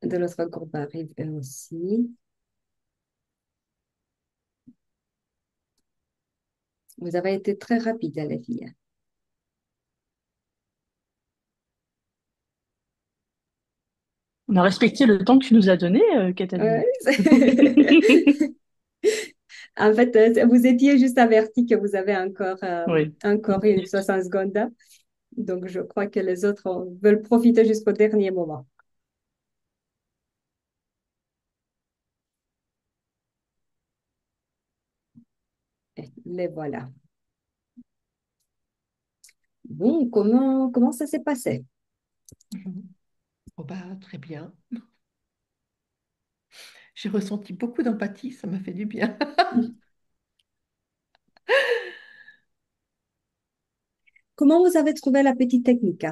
de l'autre groupe arrivent eux aussi. Vous avez été très rapide, les filles. On a respecté le temps que tu nous as donné, Cataline. Ouais, en fait, vous étiez juste averti que vous avez Oui. encore une 60 secondes. Donc, je crois que les autres veulent profiter jusqu'au dernier moment. Et les voilà. Bon, comment ça s'est passé? Oh bah, très bien. J'ai ressenti beaucoup d'empathie, ça m'a fait du bien. Comment vous avez trouvé la petite technique?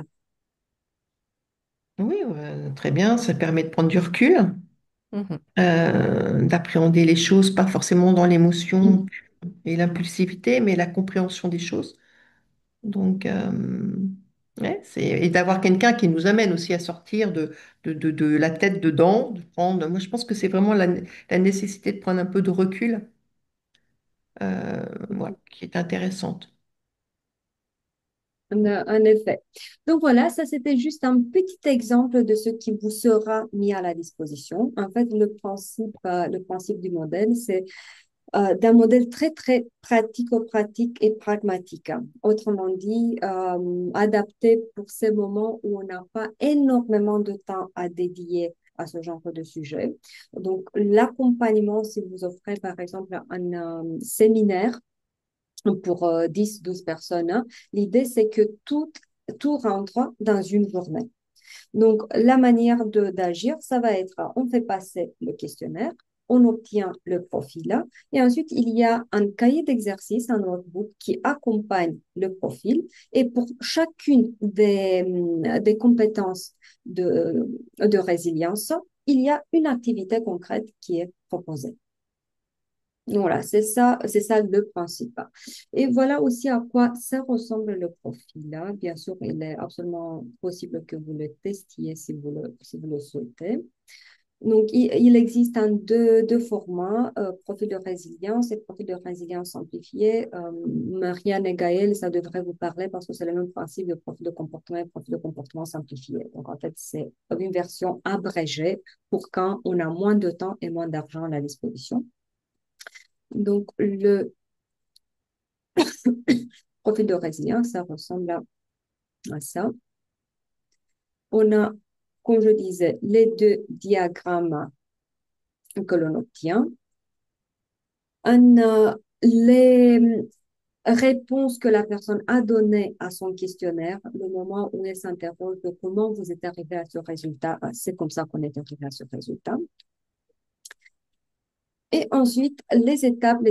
Oui, très bien, ça permet de prendre du recul, Mhm. d'appréhender les choses, pas forcément dans l'émotion Mm. et l'impulsivité, mais la compréhension des choses. Donc, ouais, et d'avoir quelqu'un qui nous amène aussi à sortir de la tête dedans, de prendre, moi je pense que c'est vraiment la nécessité de prendre un peu de recul, voilà, qui est intéressante. En effet. Donc voilà, ça c'était juste un petit exemple de ce qui vous sera mis à la disposition. En fait, le principe du modèle, c'est d'un modèle très, très pratico-pratique et pragmatique. Autrement dit, adapté pour ces moments où on n'a pas énormément de temps à dédier à ce genre de sujet. Donc, l'accompagnement, si vous offrez par exemple un séminaire, pour 10, 12 personnes, hein. L'idée, c'est que tout rentre dans une journée. Donc, la manière d'agir, ça va être, on fait passer le questionnaire, on obtient le profil, et ensuite, il y a un cahier d'exercice, un notebook qui accompagne le profil, et pour chacune des compétences de résilience, il y a une activité concrète qui est proposée. Voilà, c'est ça le principe. Et voilà aussi à quoi ça ressemble le profil, là. Bien sûr, il est absolument possible que vous le testiez si vous le souhaitez. Donc, il existe deux formats, profil de résilience et profil de résilience simplifié. Marianne et Gaël, ça devrait vous parler parce que c'est le même principe de profil de comportement et profil de comportement simplifié. Donc, en fait, c'est une version abrégée pour quand on a moins de temps et moins d'argent à la disposition. Donc, le profil de résilience, ça ressemble à ça. On a, comme je disais, les deux diagrammes que l'on obtient. On a les réponses que la personne a données à son questionnaire, le moment où elle s'interroge de comment vous êtes arrivé à ce résultat. C'est comme ça qu'on est arrivé à ce résultat. Et ensuite, les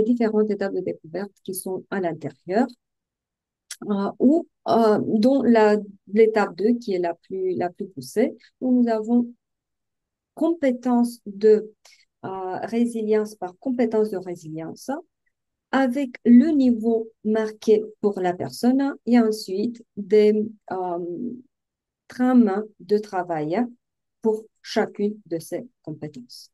différentes étapes de découverte qui sont à l'intérieur. Dont l'étape 2 qui est la plus poussée, où nous avons compétence de résilience par compétence de résilience, avec le niveau marqué pour la personne et ensuite des trames de travail pour chacune de ces compétences.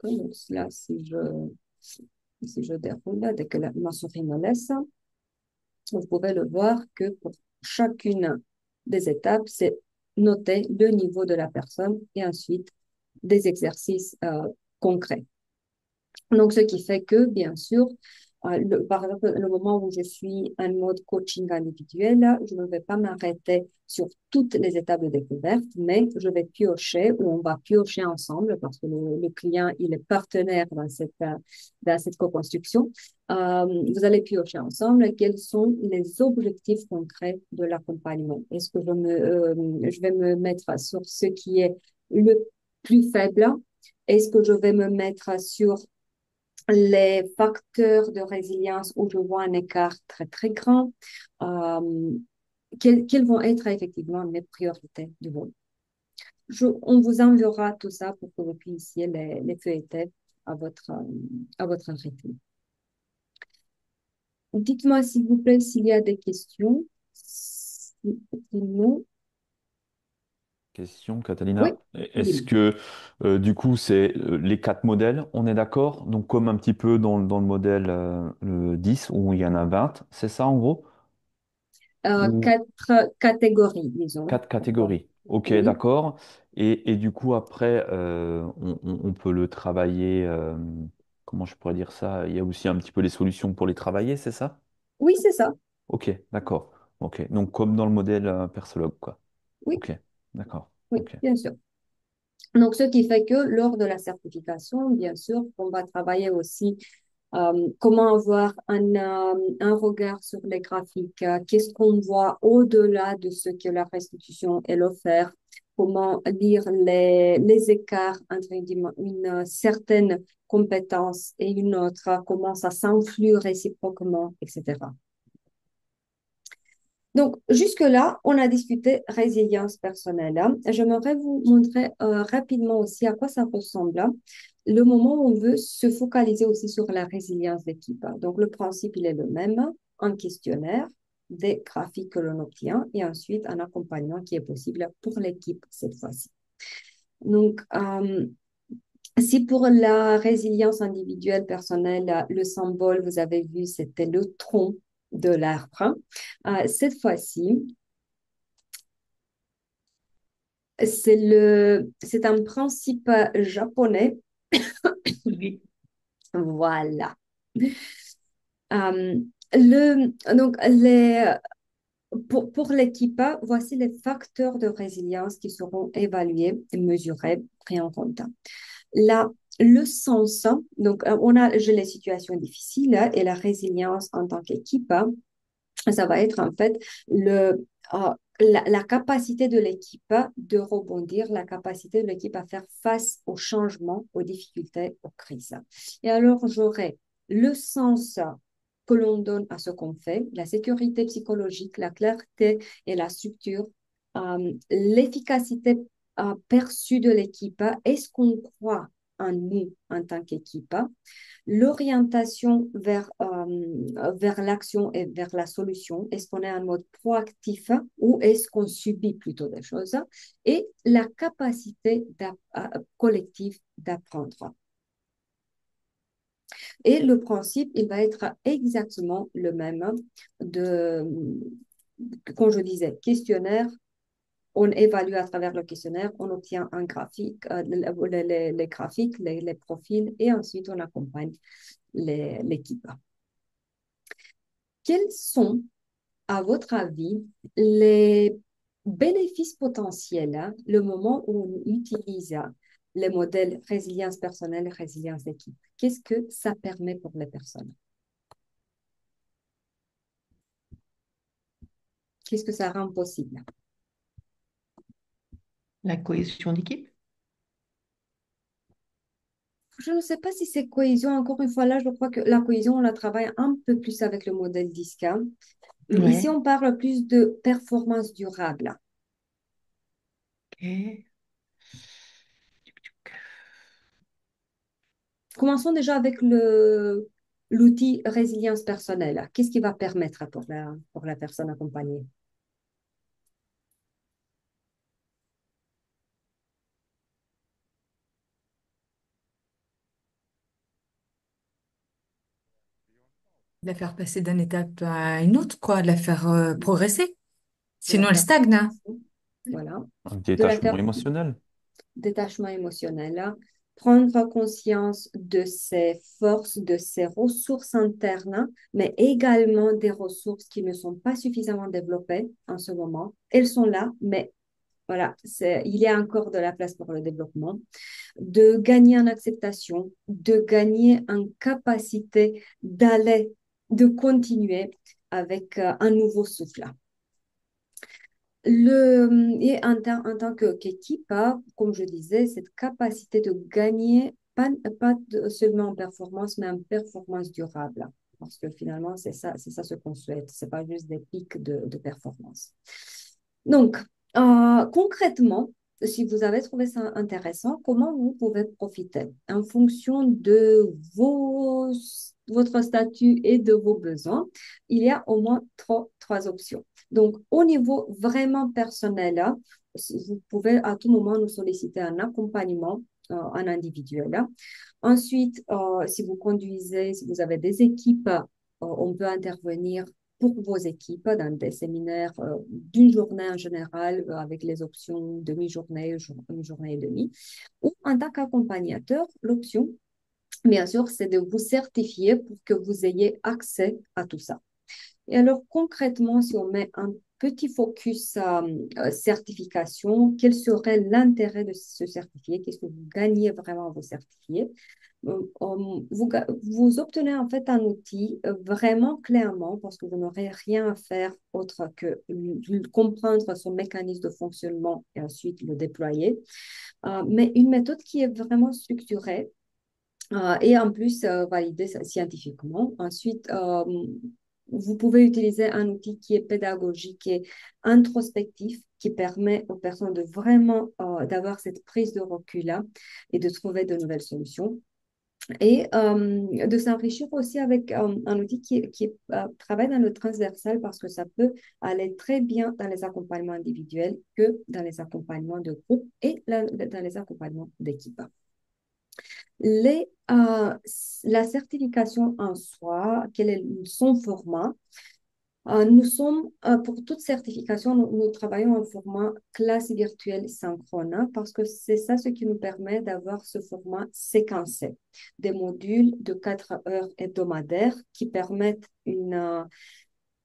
Donc là, si je déroule, dès que ma souris me laisse, vous pouvez le voir que pour chacune des étapes, c'est noter le niveau de la personne et ensuite des exercices concrets. Donc, ce qui fait que, bien sûr, par exemple, le moment où je suis en mode coaching individuel, je ne vais pas m'arrêter sur toutes les étapes de découverte, mais je vais piocher ou on va piocher ensemble parce que le client, il est partenaire dans cette co-construction. Vous allez piocher ensemble quels sont les objectifs concrets de l'accompagnement. Est-ce que je vais me mettre sur ce qui est le plus faible? Est-ce que je vais me mettre sur les facteurs de résilience où je vois un écart très, très grand, quelles vont être effectivement mes priorités du moment. On vous enverra tout ça pour que vous puissiez les feuilleter à votre rythme. Dites-moi s'il vous plaît s'il y a des questions. Sinon, Question, oui, Catalina. Est-ce dis-moi. que du coup, c'est les quatre modèles, on est d'accord? Donc, comme un petit peu dans le modèle le 10, où il y en a 20, c'est ça en gros? Ou Quatre catégories, disons. quatre catégories? Ok, Oui. d'accord. Et du coup, après, on peut le travailler. Comment je pourrais dire ça? Il y a aussi un petit peu les solutions pour les travailler, c'est ça? Oui, c'est ça. Ok, d'accord. Ok, donc comme dans le modèle Persologue, quoi. Oui, Ok, d'accord. oui, Ok. bien sûr. Donc, ce qui fait que lors de la certification, bien sûr, on va travailler aussi comment avoir un regard sur les graphiques, qu'est-ce qu'on voit au-delà de ce que la restitution elle offert, comment lire les écarts entre une certaine compétence et une autre, comment ça s'influe réciproquement, etc. Donc, jusque-là, on a discuté résilience personnelle, hein. J'aimerais vous montrer rapidement aussi à quoi ça ressemble, hein, le moment où on veut se focaliser aussi sur la résilience d'équipe. Donc, le principe, il est le même. un questionnaire, des graphiques que l'on obtient et ensuite un accompagnement qui est possible pour l'équipe cette fois-ci. Donc, si pour la résilience individuelle personnelle, le symbole, vous avez vu, c'était le tronc de l'arbre, cette fois-ci, c'est un principe japonais. Oui. Voilà. Euh, pour l'équipe, voici les facteurs de résilience qui seront évalués, mesurés, pris en compte. Là, le sens, donc on a les situations difficiles et la résilience en tant qu'équipe, ça va être en fait la capacité de l'équipe de rebondir, la capacité de l'équipe à faire face aux changements, aux difficultés, aux crises. Et alors, j'aurai le sens que l'on donne à ce qu'on fait, la sécurité psychologique, la clarté et la structure, l'efficacité perçue de l'équipe, est-ce qu'on croit en nous en tant qu'équipe, l'orientation vers l'action et vers la solution. Est-ce qu'on est en mode proactif ou est-ce qu'on subit plutôt des choses? Et la capacité collective d'apprendre. Et le principe, il va être exactement le même comme je disais, questionnaire. On évalue à travers le questionnaire, on obtient un graphique, les graphiques, les profils, et ensuite on accompagne l'équipe. Quels sont, à votre avis, les bénéfices potentiels, le moment où on utilise les modèles résilience personnelle et résilience d'équipe? Qu'est-ce que ça permet pour les personnes? Qu'est-ce que ça rend possible? La cohésion d'équipe. Je ne sais pas si c'est cohésion. Encore une fois, là, je crois que la cohésion, on la travaille un peu plus avec le modèle DISCA. Ici, Ouais. on parle plus de performance durable. Ok. Commençons déjà avec l'outil résilience personnelle. Qu'est-ce qui va permettre pour la personne accompagnée? De la faire passer d'une étape à une autre, quoi, de la faire progresser. De la Sinon, elle faire stagne, hein. progresser. Voilà. Un De la détachement faire émotionnel. détachement émotionnel. Prendre conscience de ses forces, de ses ressources internes, mais également des ressources qui ne sont pas suffisamment développées en ce moment. Elles sont là, mais voilà, il y a encore de la place pour le développement. De gagner en acceptation, de gagner en capacité d'aller, de continuer avec un nouveau souffle. Et en tant qu'équipe, comme je disais, cette capacité de gagner, pas seulement en performance, mais en performance durable. Parce que finalement, c'est ça ce qu'on souhaite. Ce n'est pas juste des pics de performance. Donc, concrètement, si vous avez trouvé ça intéressant, comment vous pouvez profiter en fonction de votre statut et de vos besoins? Il y a au moins trois options. Donc, au niveau vraiment personnel, là, vous pouvez à tout moment nous solliciter un accompagnement en individuel. Ensuite, si vous conduisez, si vous avez des équipes, on peut intervenir pour vos équipes dans des séminaires d'une journée en général avec les options demi-journée, une journée et demie. Ou en tant qu'accompagnateur, l'option, bien sûr, c'est de vous certifier pour que vous ayez accès à tout ça. Et alors, concrètement, si on met un petit focus certification, quel serait l'intérêt de se certifier? Qu'est-ce que vous gagnez vraiment à vous certifier? Vous obtenez en fait un outil vraiment clairement parce que vous n'aurez rien à faire autre que comprendre son mécanisme de fonctionnement et ensuite le déployer. Mais une méthode qui est vraiment structurée et en plus validée scientifiquement. Ensuite, vous pouvez utiliser un outil qui est pédagogique et introspectif, qui permet aux personnes de vraiment d'avoir cette prise de recul-là et de trouver de nouvelles solutions. et de s'enrichir aussi avec un outil qui travaille dans le transversal parce que ça peut aller très bien dans les accompagnements individuels que dans les accompagnements de groupe et dans les accompagnements d'équipe. Les, euh, la certification en soi, quel est son format? Pour toute certification, nous travaillons en format classe virtuelle synchrone parce que c'est ça ce qui nous permet d'avoir ce format séquencé, des modules de 4 heures hebdomadaires qui permettent une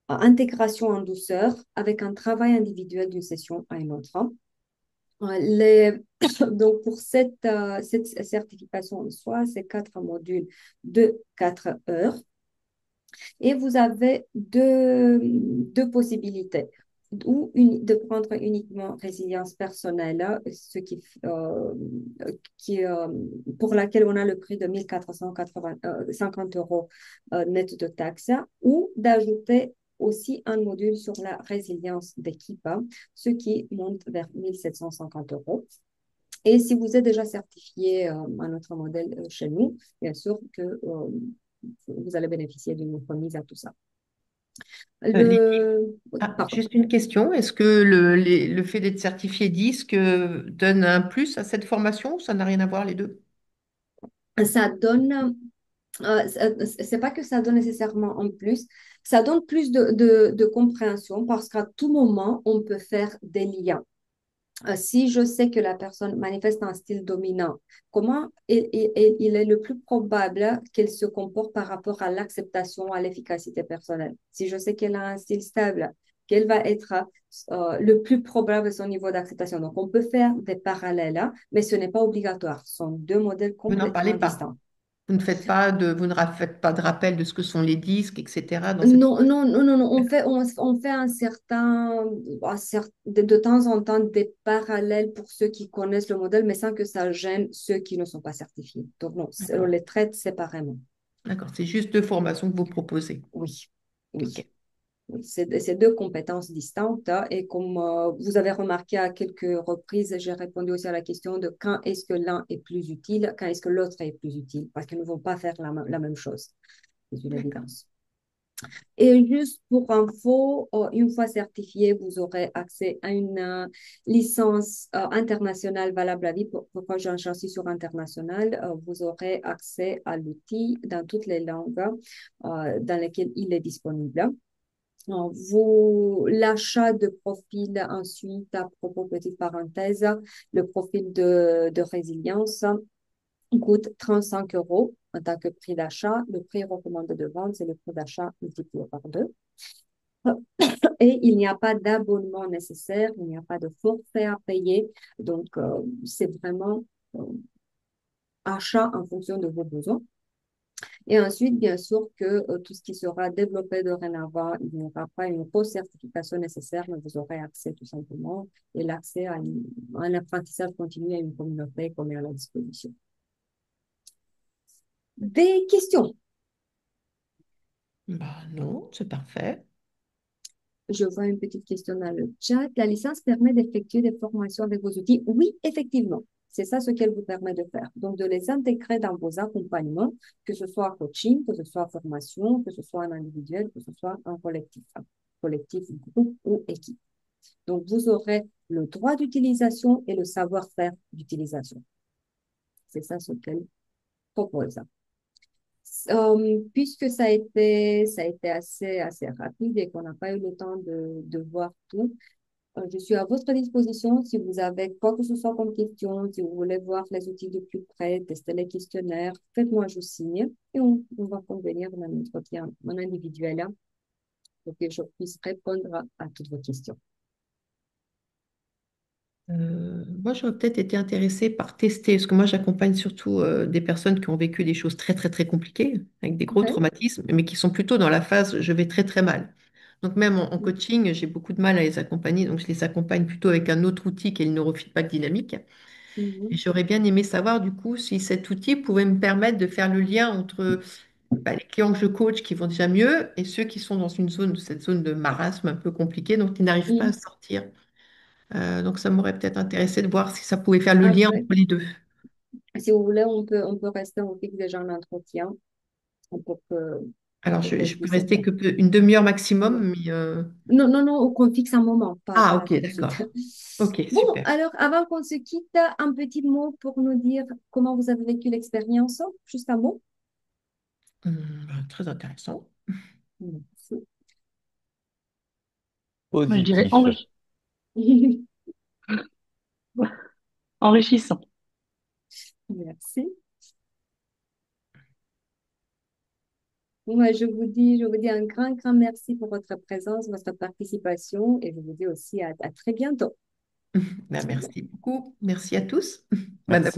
intégration en douceur avec un travail individuel d'une session à une autre. Les, donc, pour cette certification en soi, c'est 4 modules de 4 heures. Et vous avez deux possibilités. Ou de prendre uniquement résilience personnelle, qui, pour laquelle on a le prix de 1450 euros net de taxes, ou d'ajouter aussi un module sur la résilience d'équipe, ce qui monte vers 1750 euros. Et si vous êtes déjà certifié à notre modèle chez nous, bien sûr que vous allez bénéficier d'une remise à tout ça. Lydie, Pardon. juste une question. Est-ce que le fait d'être certifié DISC donne un plus à cette formation ou ça n'a rien à voir les deux? Ça donne, c'est pas que ça donne nécessairement en plus, ça donne plus de compréhension parce qu'à tout moment, on peut faire des liens. Si je sais que la personne manifeste un style dominant, comment il est le plus probable qu'elle se comporte par rapport à l'acceptation, à l'efficacité personnelle? Si je sais qu'elle a un style stable, quel va être le plus probable son niveau d'acceptation? Donc, on peut faire des parallèles, hein, mais ce n'est pas obligatoire. Ce sont deux modèles Vous n'en parlez complètement pas. distants. Vous ne faites pas de rappel de ce que sont les disques, etc. dans cette... Non, non, non, non, non. On fait de temps en temps des parallèles pour ceux qui connaissent le modèle, mais sans que ça gêne ceux qui ne sont pas certifiés. Donc, non, on D'accord. les traite séparément. D'accord. C'est juste deux formations que vous proposez. Oui, Ok. oui. Oui, c'est deux compétences distinctes, hein, et comme vous avez remarqué à quelques reprises, j'ai répondu aussi à la question de quand est-ce que l'un est plus utile, quand est-ce que l'autre est plus utile, parce qu'ils ne vont pas faire la même chose. C'est une D'accord. évidence. Et juste pour info, une fois certifié, vous aurez accès à une licence internationale valable à vie. Pourquoi j'insiste sur international? Vous aurez accès à l'outil dans toutes les langues dans lesquelles il est disponible. L'achat de profil ensuite, à propos, petite parenthèse, le profil de résilience coûte 35 euros en tant que prix d'achat. Le prix recommandé de vente, c'est le prix d'achat multiplié par 2. Et il n'y a pas d'abonnement nécessaire, il n'y a pas de forfait à payer. Donc, c'est vraiment euh, achat en fonction de vos besoins. Et ensuite, bien sûr, que tout ce qui sera développé dorénavant, il n'y aura pas une recertification nécessaire, mais vous aurez accès tout simplement et l'accès à un apprentissage continu à une communauté qu'on met à la disposition. Des questions? Bah non, c'est parfait. Je vois une petite question dans le chat. La licence permet d'effectuer des formations avec vos outils? Oui, effectivement. C'est ça ce qu'elle vous permet de faire. Donc, de les intégrer dans vos accompagnements, que ce soit coaching, que ce soit formation, que ce soit en individuel, que ce soit en collectif, collectif, groupe ou équipe. Donc, vous aurez le droit d'utilisation et le savoir-faire d'utilisation. C'est ça ce qu'elle propose. Puisque ça a été assez rapide et qu'on n'a pas eu le temps de voir tout, je suis à votre disposition si vous avez quoi que ce soit comme question, si vous voulez voir les outils de plus près, tester les questionnaires, faites-moi je signe et on va convenir d'un entretien en individuel hein, pour que je puisse répondre à toutes vos questions. Moi, j'aurais peut-être été intéressée par tester, parce que moi, j'accompagne surtout des personnes qui ont vécu des choses très, très, très compliquées, avec des gros OK. traumatismes, mais qui sont plutôt dans la phase je vais très, très mal. Donc, même en coaching, j'ai beaucoup de mal à les accompagner, donc je les accompagne plutôt avec un autre outil qui est le neurofeedback dynamique. Et Mhm. j'aurais bien aimé savoir, du coup, si cet outil pouvait me permettre de faire le lien entre les clients que je coach qui vont déjà mieux et ceux qui sont dans cette zone de marasme un peu compliquée, donc qui n'arrivent pas à Mhm. sortir. Donc, ça m'aurait peut-être intéressé de voir si ça pouvait faire le lien Après, entre les deux. Si vous voulez, on peut rester, on fixe déjà un entretien pour que, Alors, pour qu'on je peux puisse rester faire. que une demi-heure maximum, mais Non, non, non, qu'on fixe un moment, ah, pas ok, tout de suite. d'accord. Ok, Bon, super. alors, avant qu'on se quitte, un petit mot pour nous dire comment vous avez vécu l'expérience. Juste un mot. Très intéressant. Merci. Moi, je dirais Positif. enrichissant. Merci. Moi, je vous dis un grand, grand merci pour votre présence, votre participation et je vous dis aussi à très bientôt. Ben, merci beaucoup. Merci à tous. Madame. Merci.